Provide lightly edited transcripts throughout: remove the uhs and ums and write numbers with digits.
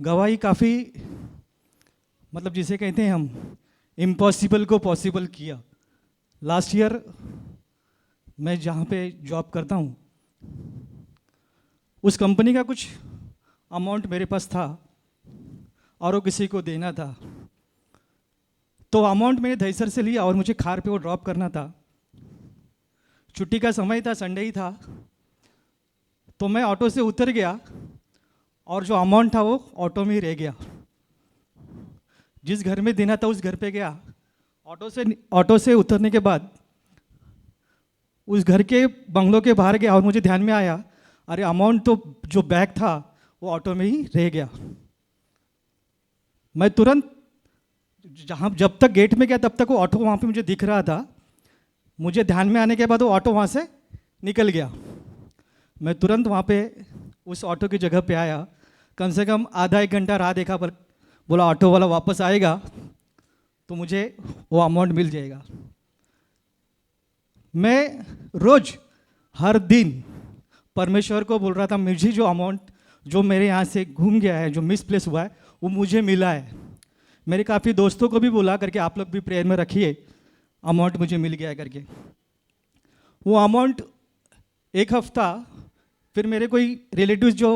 गवाही काफ़ी, मतलब जिसे कहते हैं हम, इम्पॉसिबल को पॉसिबल किया। लास्ट ईयर मैं जहाँ पे जॉब करता हूँ उस कंपनी का कुछ अमाउंट मेरे पास था और वो किसी को देना था। तो अमाउंट मैंने दहीसर से लिया और मुझे खार पे वो ड्रॉप करना था। छुट्टी का समय था, संडे ही था। तो मैं ऑटो से उतर गया और जो अमाउंट था वो ऑटो में ही रह गया। जिस घर में देना था उस घर पे गया। ऑटो से उतरने के बाद उस घर के बंगलों के बाहर गया और मुझे ध्यान में आया, अरे अमाउंट तो जो बैग था वो ऑटो में ही रह गया। मैं तुरंत जब तक गेट में गया तब तक वो ऑटो वहाँ पे मुझे दिख रहा था। मुझे ध्यान में आने के बाद वो ऑटो वहाँ से निकल गया। मैं तुरंत वहाँ पे उस ऑटो की जगह पे आया। कम से कम आधा एक घंटा राह देखा, पर बोला ऑटो वाला वापस आएगा तो मुझे वो अमाउंट मिल जाएगा। मैं रोज हर दिन परमेश्वर को बोल रहा था, मुझे जो अमाउंट जो मेरे यहाँ से घूम गया है, जो मिसप्लेस हुआ है, वो मुझे मिला है। मेरे काफ़ी दोस्तों को भी बोला करके आप लोग भी प्रेयर में रखिए, अमाउंट मुझे मिल गया करके। वो अमाउंट एक हफ्ता फिर मेरे कोई रिलेटिव्स जो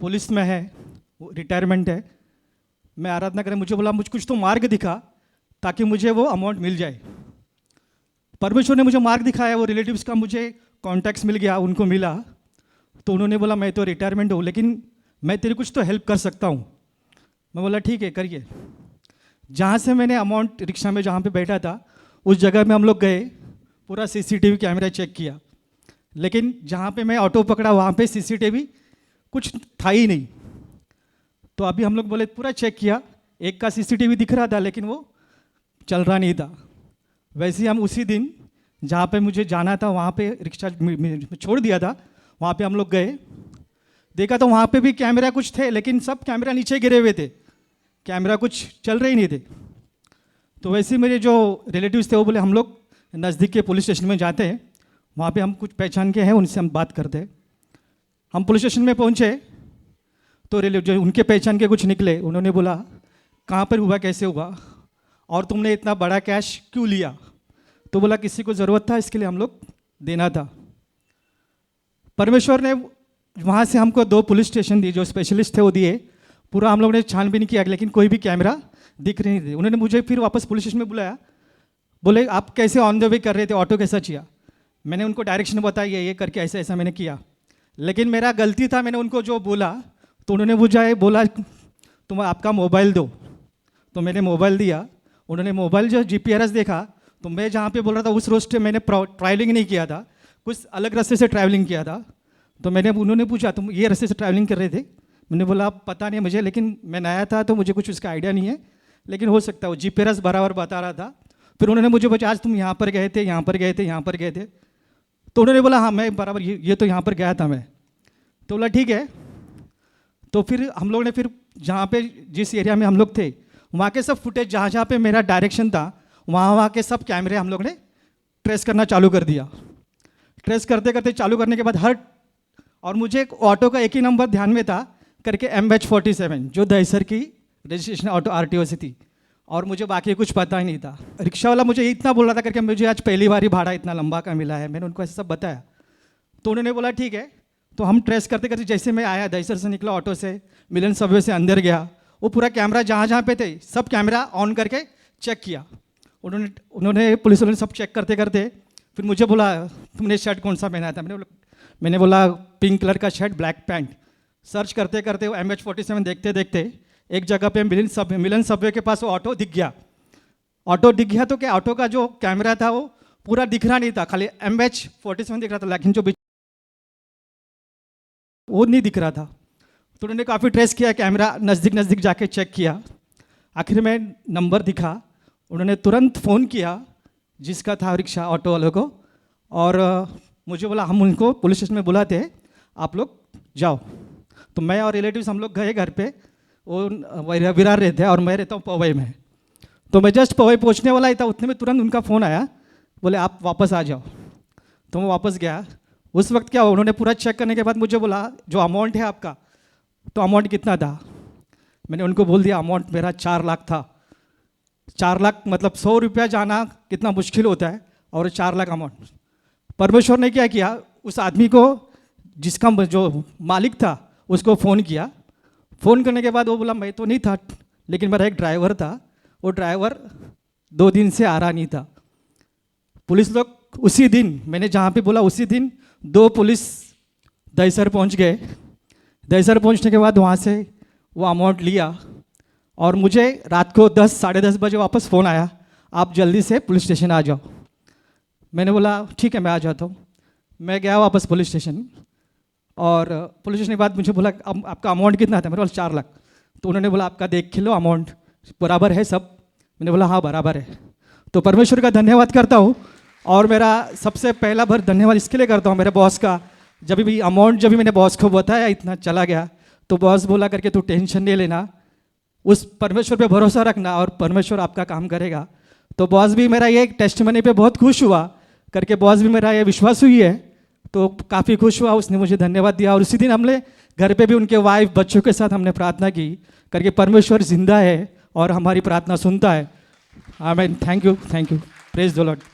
पुलिस में है, वो रिटायरमेंट है, मैं आराधना करें, मुझे बोला मुझे कुछ तो मार्ग दिखा ताकि मुझे वो अमाउंट मिल जाए। परमेश्वर ने मुझे मार्ग दिखाया, वो रिलेटिव्स का मुझे कॉन्टैक्ट्स मिल गया, उनको मिला। तो उन्होंने बोला मैं तो रिटायरमेंट हूँ लेकिन मैं तेरी कुछ तो हेल्प कर सकता हूँ। मैं बोला ठीक है करिए। जहाँ से मैंने अमाउंट रिक्शा में जहाँ पे बैठा था उस जगह में हम लोग गए, पूरा सीसीटीवी कैमरा चेक किया, लेकिन जहाँ पे मैं ऑटो पकड़ा वहाँ पे सीसीटीवी कुछ था ही नहीं। तो अभी हम लोग बोले पूरा चेक किया, एक का सीसीटीवी दिख रहा था लेकिन वो चल रहा नहीं था। वैसे ही हम उसी दिन जहाँ पे मुझे जाना था वहाँ पे रिक्शा छोड़ दिया था, वहाँ पे हम लोग गए, देखा तो वहाँ पे भी कैमरा कुछ थे लेकिन सब कैमरा नीचे गिरे हुए थे, कैमरा कुछ चल रहे ही नहीं थे। तो वैसे मेरे जो रिलेटिव्स थे वो बोले हम लोग नज़दीक के पुलिस स्टेशन में जाते हैं, वहाँ पे हम कुछ पहचान के हैं उनसे हम बात करते हैं। हम पुलिस स्टेशन में पहुँचे तो जो उनके पहचान के कुछ निकले, उन्होंने बोला कहाँ पर हुआ, कैसे हुआ और तुमने इतना बड़ा कैश क्यों लिया? तो बोला किसी को ज़रूरत था इसके लिए हम लोग देना था। परमेश्वर ने वहाँ से हमको 2 पुलिस स्टेशन दिए, जो स्पेशलिस्ट थे वो दिए। पूरा हम लोग ने छानबीन किया लेकिन कोई भी कैमरा दिख नहीं थे। उन्होंने मुझे फिर वापस पुलिस स्टेशन में बुलाया, बोले आप कैसे ऑन द वे कर रहे थे, ऑटो कैसा चाहिए? मैंने उनको डायरेक्शन बताई, ये करके ऐसा ऐसा मैंने किया, लेकिन मेरा गलती था, मैंने उनको जो बोला तो उन्होंने मुझे बोला तुम आपका मोबाइल दो। तो मैंने मोबाइल दिया, उन्होंने मोबाइल जो जीपीआरएस देखा तो मैं जहाँ पे बोल रहा था उस रोड मैंने ट्रैवलिंग नहीं किया था, कुछ अलग रास्ते से ट्रैवलिंग किया था। तो उन्होंने पूछा तुम ये रास्ते से ट्रैवलिंग कर रहे थे? मैंने बोला पता नहीं मुझे, लेकिन मैं नया था तो मुझे कुछ उसका आइडिया नहीं है, लेकिन हो सकता है वो जीपीआरएस बराबर बता रहा था। फिर उन्होंने मुझे पूछा आज तुम यहाँ पर गए थे, यहाँ पर गए थे, यहाँ पर गए थे? तो उन्होंने बोला हाँ मैं बराबर ये तो यहाँ पर गया था मैं। तो बोला ठीक है। तो फिर हम लोग ने फिर जहाँ पे जिस एरिया में हम लोग थे वहाँ के सब फुटेज जहाँ जहाँ पे मेरा डायरेक्शन था वहाँ के सब कैमरे हम लोग ने ट्रेस करना चालू कर दिया। ट्रेस करते करते चालू करने के बाद और मुझे एक ऑटो का एक ही नंबर ध्यान में था करके MH47, जो दहीसर की रजिस्ट्रेशन ऑटो RTO से थी, और मुझे बाकी कुछ पता ही नहीं था। रिक्शा वाला मुझे इतना बोल रहा था करके मुझे आज पहली बार ही भाड़ा इतना लंबा का मिला है, मैंने उनको ऐसा सब बताया। तो उन्होंने बोला ठीक है। तो हम ट्रेस करते करते जैसे मैं आया दहीसर से निकला ऑटो से, मिलन सबवे से अंदर गया, वो पूरा कैमरा जहाँ जहाँ पे थे सब कैमरा ऑन करके चेक किया। उन्होंने पुलिस वालों ने सब चेक करते करते फिर मुझे बोला तुमने शर्ट कौन सा पहना था? मैंने बोला पिंक कलर का शर्ट, ब्लैक पैंट। सर्च करते करते वो MH47 देखते देखते एक जगह पे मिलन सबवे के पास वो ऑटो दिख गया। ऑटो दिख गया तो क्या, ऑटो का जो कैमरा था वो पूरा दिख रहा नहीं था, खाली MH47 दिख रहा था, लेकिन जो वो नहीं दिख रहा था। तो उन्होंने काफ़ी ट्रेस किया, कैमरा नज़दीक नज़दीक जाके चेक किया, आखिर में नंबर दिखा। उन्होंने तुरंत फ़ोन किया जिसका था रिक्शा ऑटो वाले को, और मुझे बोला हम उनको पुलिस स्टेशन में बुलाते हैं, आप लोग जाओ। तो मैं और रिलेटिव्स हम लोग गए घर पे, वो विरार रहते हैं और मैं रहता हूँ पवई में। तो मैं जस्ट पवई पहुँचने वाला ही था, उतने में तुरंत उनका फ़ोन आया, बोले आप वापस आ जाओ। तो मैं वापस गया। उस वक्त क्या उन्होंने पूरा चेक करने के बाद मुझे बोला जो अमाउंट है आपका, तो अमाउंट कितना था? मैंने उनको बोल दिया अमाउंट मेरा 4 लाख था। 4 लाख मतलब 100 रुपया जाना कितना मुश्किल होता है, और 4 लाख अमाउंट। परमेश्वर ने क्या किया, उस आदमी को जिसका जो मालिक था उसको फ़ोन किया। फ़ोन करने के बाद वो बोला मैं तो नहीं था, लेकिन मेरा एक ड्राइवर था, वो ड्राइवर 2 दिन से आ रहा नहीं था। पुलिस लोग उसी दिन, मैंने जहाँ पे बोला उसी दिन 2 पुलिस दहीसर पहुँच गए। दहीसर पहुँचने के बाद वहाँ से वो अमाउंट लिया, और मुझे रात को 10 साढ़े 10 बजे वापस फ़ोन आया, आप जल्दी से पुलिस स्टेशन आ जाओ। मैंने बोला ठीक है मैं आ जाता हूँ। मैं गया वापस पुलिस स्टेशन, और पुलिस स्टेशन के बाद मुझे बोला अब आपका अमाउंट कितना था, मेरे बोला 4 लाख। तो उन्होंने बोला आपका देख के लो अमाउंट बराबर है सब। मैंने बोला हाँ बराबर है। तो परमेश्वर का धन्यवाद करता हूँ, और मेरा सबसे पहला भर धन्यवाद इसके लिए करता हूँ मेरे बॉस का। जब भी अमाउंट जब भी मैंने बॉस को बताया इतना चला गया, तो बॉस बोला करके तू टेंशन नहीं लेना, उस परमेश्वर पे भरोसा रखना और परमेश्वर आपका काम करेगा। तो बॉस भी मेरा ये टेस्टिमनी पे बहुत खुश हुआ करके, बॉस भी मेरा ये विश्वास हुई है, तो काफ़ी खुश हुआ, उसने मुझे धन्यवाद दिया। और उसी दिन हमने घर पे भी उनके वाइफ बच्चों के साथ हमने प्रार्थना की करके परमेश्वर जिंदा है और हमारी प्रार्थना सुनता है। आमीन। Thank you, praise the Lord.